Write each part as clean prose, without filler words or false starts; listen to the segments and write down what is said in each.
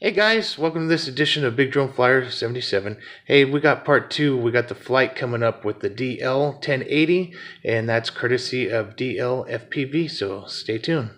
Hey guys, welcome to this edition of Big Drone Flyer 77. Hey, we got part 2. We got the flight coming up with the DL-1080, and that's courtesy of DLFPV, so stay tuned.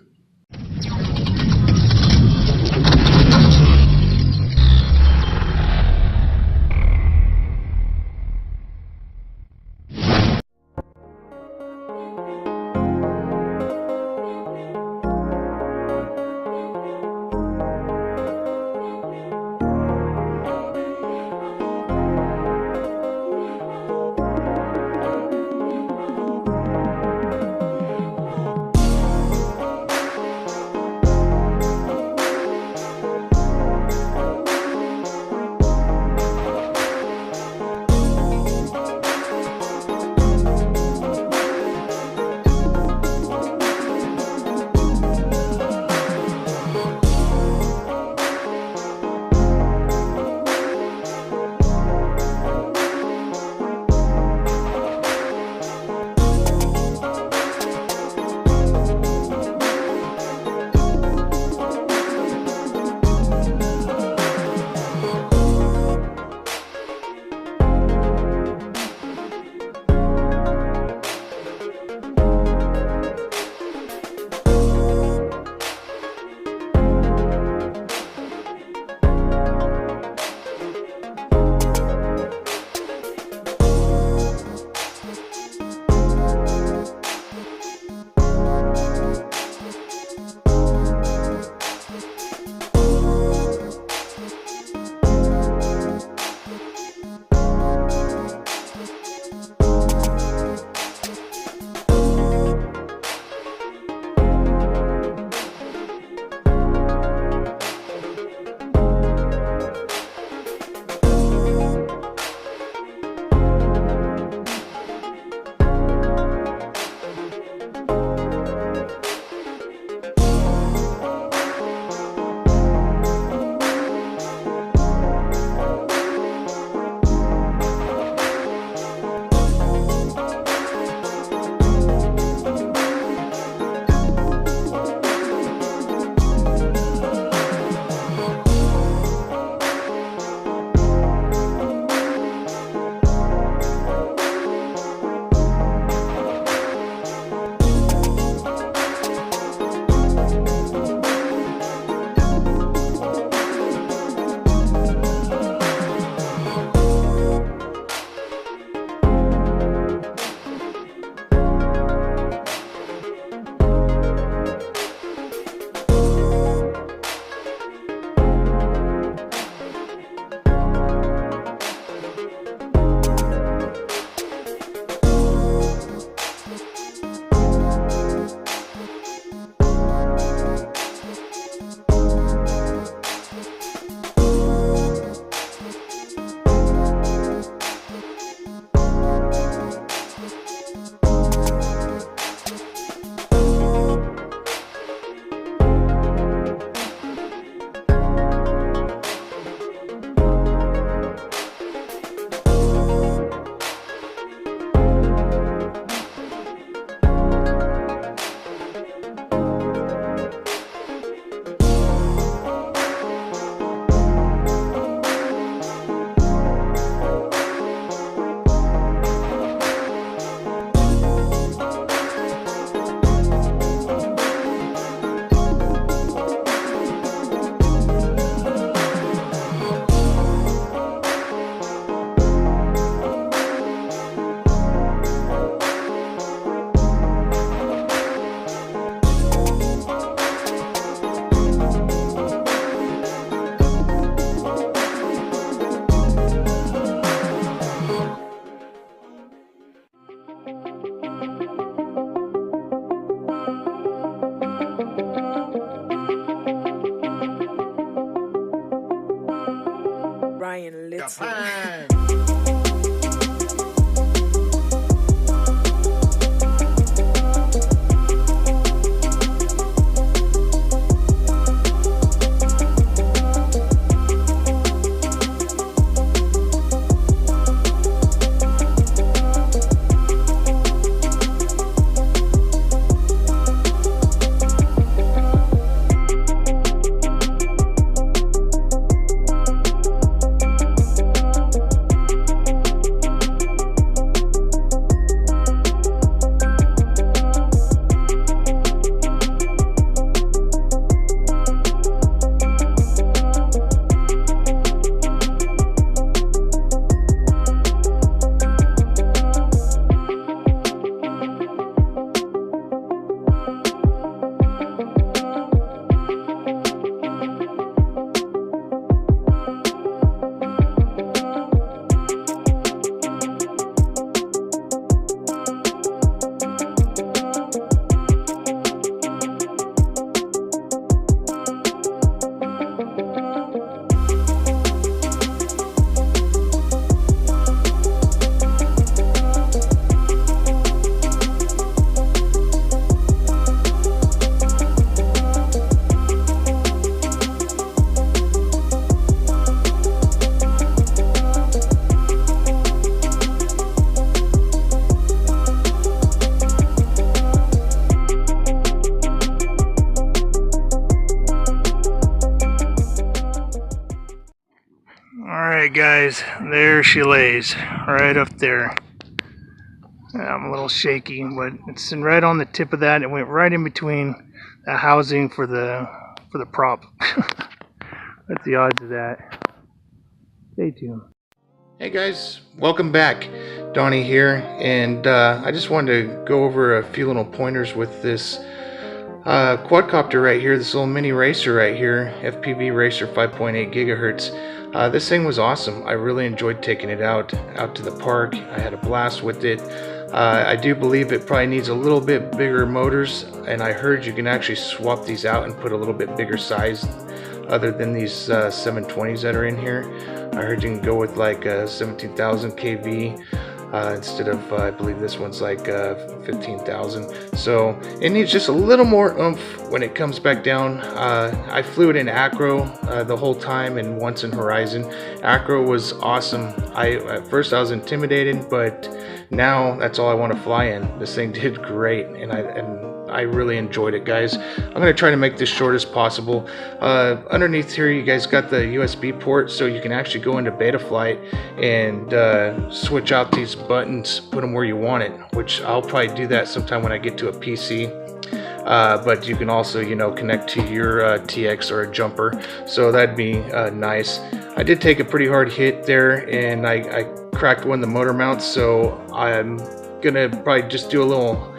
Alright guys, there she lays, right up there. I'm a little shaky, but it's right on the tip of that. It went right in between the housing for the prop. What's the odds of that? Stay tuned. Hey guys, welcome back. Donnie here, and I just wanted to go over a few little pointers with this quadcopter right here, this little mini racer right here, FPV racer 5.8 gigahertz. This thing was awesome. I really enjoyed taking it out to the park. I had a blast with it. I do believe it probably needs a little bit bigger motors, and I heard you can actually swap these out and put a little bit bigger size other than these 720s that are in here. I heard you can go with like 17,000 kV instead of I believe this one's like 15,000. So it needs just a little more oomph when it comes back down. I flew it in Acro the whole time and once in Horizon. Acro was awesome. At first I was intimidated, but now that's all I want to fly in. This thing did great, and I really enjoyed it, guys. I'm going to try to make this short as possible. Underneath here you guys got the USB port, so you can actually go into Betaflight and switch out these buttons, put them where you want it, which I'll probably do that sometime when I get to a PC. But you can also, you know, connect to your TX or a jumper, so that'd be nice. I did take a pretty hard hit there, and I cracked one of the motor mounts, so I'm gonna probably just do a little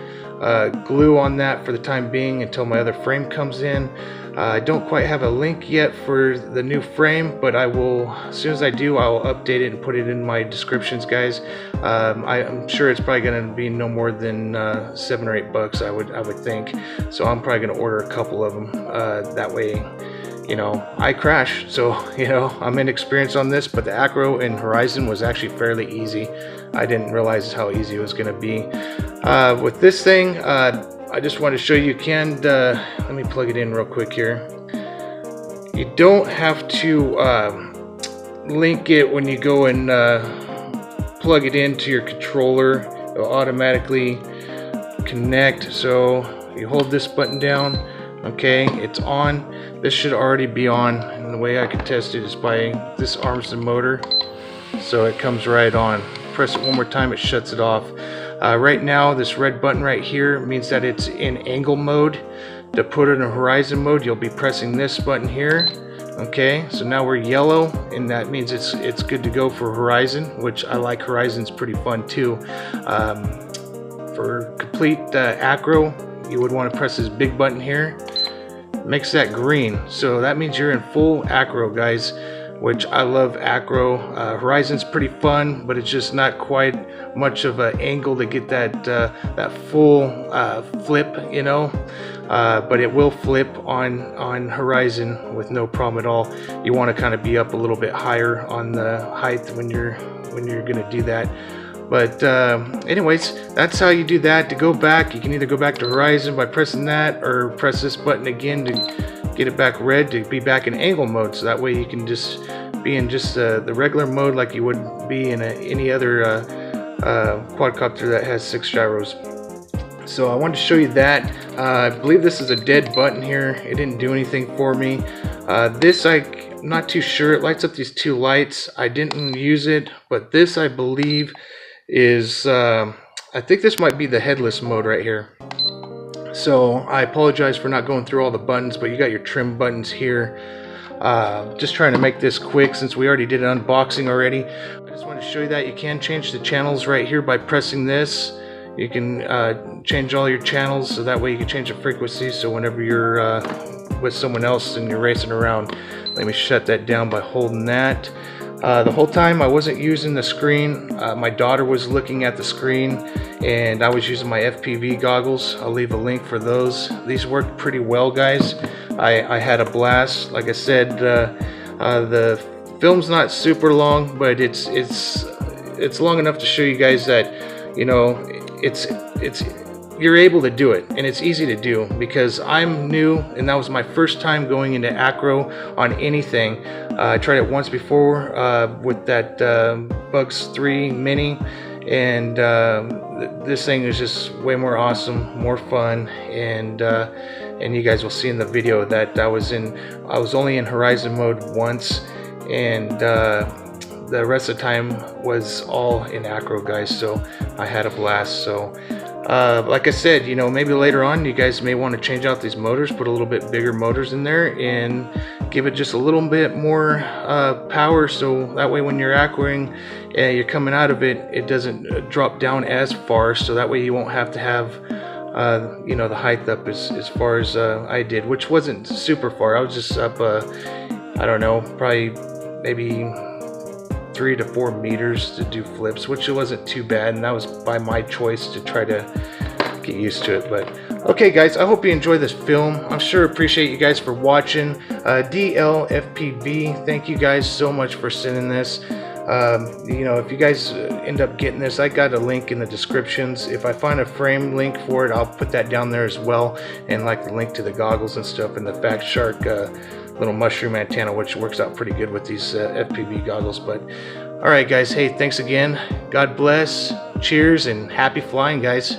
glue on that for the time being until my other frame comes in. I don't quite have a link yet for the new frame, but I will, as soon as I do, I'll update it and put it in my descriptions, guys. I'm sure it's probably going to be no more than $7 or $8, I would think. So I'm probably going to order a couple of them. That way, you know, I crash, so you know I'm inexperienced on this. But the Acro and Horizon was actually fairly easy. I didn't realize how easy it was going to be. With this thing, I just want to show you can, let me plug it in real quick here. You don't have to link it when you go and plug it into your controller. It'll automatically connect. So you hold this button down, okay, it's on. This should already be on, and the way I can test it is by this arms the motor, so it comes right on. Press it one more time, it shuts it off. Right now, this red button right here means that it's in angle mode. To put it in Horizon mode, you'll be pressing this button here. Okay, so now we're yellow, and that means it's good to go for Horizon, which I like. Horizon's pretty fun too. For complete Acro, you would want to press this big button here. Makes that green, so that means you're in full Acro, guys, which I love. Acro. Horizon's pretty fun, but it's just not quite much of an angle to get that that full flip, you know. But it will flip on Horizon with no problem at all. You want to kind of be up a little bit higher on the height when you're gonna do that. But anyways, that's how you do that. To go back, you can either go back to Horizon by pressing that, or press this button again to get it back red, to be back in angle mode, so that way you can just be in just the regular mode like you would be in any other quadcopter that has 6 gyros. So I wanted to show you that. I believe this is a dead button here. It didn't do anything for me. This, I'm not too sure. It lights up these 2 lights. I didn't use it, but this, I believe, is I think this might be the headless mode right here. So I apologize for not going through all the buttons, but you got your trim buttons here. Just trying to make this quick since we already did an unboxing already. I just want to show you that you can change the channels right here by pressing this. You can change all your channels, so that way you can change the frequency, so whenever you're with someone else and you're racing around. Let me shut that down by holding that. The whole time I wasn't using the screen. My daughter was looking at the screen, and I was using my FPV goggles. I'll leave a link for those. These worked pretty well, guys. I had a blast. Like I said, the film's not super long, but it's long enough to show you guys that, you know, you're able to do it, and it's easy to do, because I'm new and that was my first time going into Acro on anything. I tried it once before with that Bugs 3 Mini, and this thing is just way more awesome, more fun, and you guys will see in the video that I was only in Horizon mode once, and the rest of the time was all in Acro, guys, so I had a blast. So like I said, you know, maybe later on you guys may want to change out these motors, put a little bit bigger motors in there and give it just a little bit more power, so that way when you're acroing and you're coming out of it, it doesn't drop down as far, so that way you won't have to have you know, the height up as far as I did, which wasn't super far. I was just up I don't know, probably maybe 3 to 4 meters to do flips, which wasn't too bad, and that was by my choice to try to get used to it. But okay guys, I hope you enjoy this film. I'm sure appreciate you guys for watching. DLFPV, thank you guys so much for sending this. You know, if you guys end up getting this, I got a link in the descriptions. If I find a frame link for it, I'll put that down there as well, and like the link to the goggles and stuff, and the Fact Shark little mushroom antenna, which works out pretty good with these FPV goggles. But all right guys, hey, thanks again, God bless, cheers, and happy flying, guys.